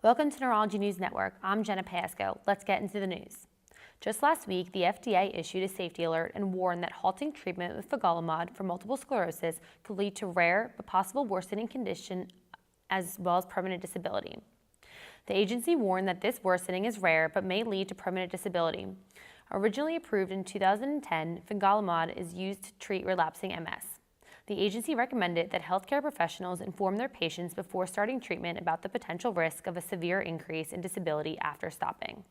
Welcome to Neurology News Network. I'm Jenna Pasco. Let's get into the news. Just last week, the FDA issued a safety alert and warned that halting treatment with Fingolimod for multiple sclerosis could lead to rare but possible worsening condition as well as permanent disability. The agency warned that this worsening is rare but may lead to permanent disability. Originally approved in 2010, Fingolimod is used to treat relapsing MS. The agency recommended that healthcare professionals inform their patients before starting treatment about the potential risk of a severe increase in disability after stopping.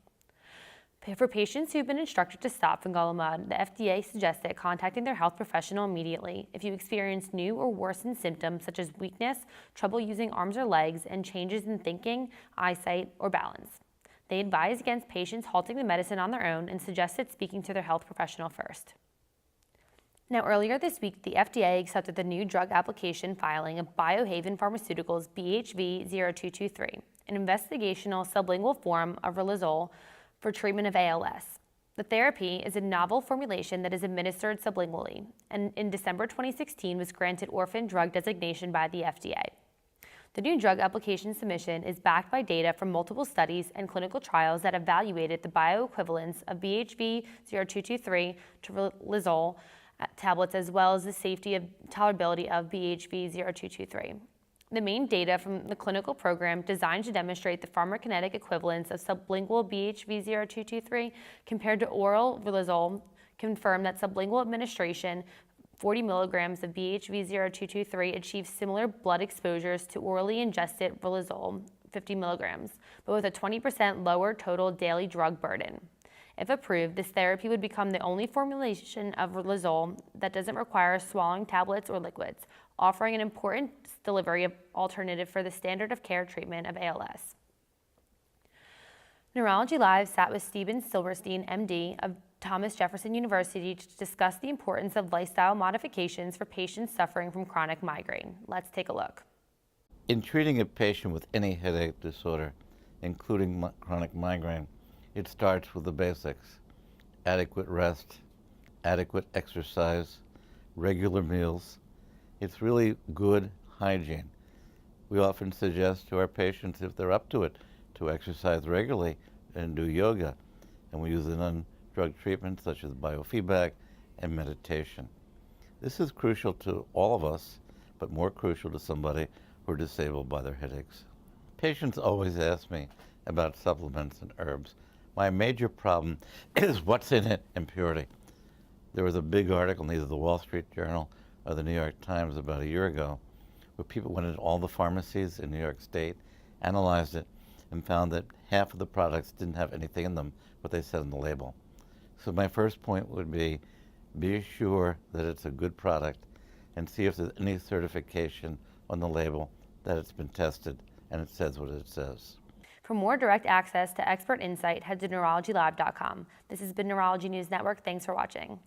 For patients who have been instructed to stop Fingolimod, the FDA suggested contacting their health professional immediately if you experience new or worsened symptoms such as weakness, trouble using arms or legs, and changes in thinking, eyesight, or balance. They advise against patients halting the medicine on their own and suggested speaking to their health professional first. Now, earlier this week, the FDA accepted the new drug application filing of Biohaven Pharmaceutical's BHV-0223, an investigational sublingual form of Riluzole for treatment of ALS. The therapy is a novel formulation that is administered sublingually, and in December 2016 was granted orphan drug designation by the FDA. The new drug application submission is backed by data from multiple studies and clinical trials that evaluated the bioequivalence of BHV-0223 to Riluzole tablets, as well as the safety and tolerability of BHV-0223. The main data from the clinical program designed to demonstrate the pharmacokinetic equivalence of sublingual BHV-0223 compared to oral Riluzole confirmed that sublingual administration 40 milligrams of BHV-0223 achieves similar blood exposures to orally ingested Riluzole 50 milligrams, but with a 20% lower total daily drug burden. If approved, this therapy would become the only formulation of Riluzole that doesn't require swallowing tablets or liquids, offering an important delivery alternative for the standard of care treatment of ALS. Neurology Live sat with Stephen Silberstein, MD, of Thomas Jefferson University to discuss the importance of lifestyle modifications for patients suffering from chronic migraine. Let's take a look. In treating a patient with any headache disorder, including chronic migraine, it starts with the basics: adequate rest, adequate exercise, regular meals. It's really good hygiene. We often suggest to our patients, if they're up to it, to exercise regularly and do yoga. And we use the non-drug treatments such as biofeedback and meditation. This is crucial to all of us, but more crucial to somebody who are disabled by their headaches. Patients always ask me about supplements and herbs. My major problem is what's in it and purity. There was a big article in either the Wall Street Journal or the New York Times about a year ago where people went into all the pharmacies in New York State, analyzed it, and found that half of the products didn't have anything in them what they said on the label. So my first point would be sure that it's a good product and see if there's any certification on the label that it's been tested and it says what it says. For more direct access to expert insight, head to neurologylab.com. This has been Neurology News Network. Thanks for watching.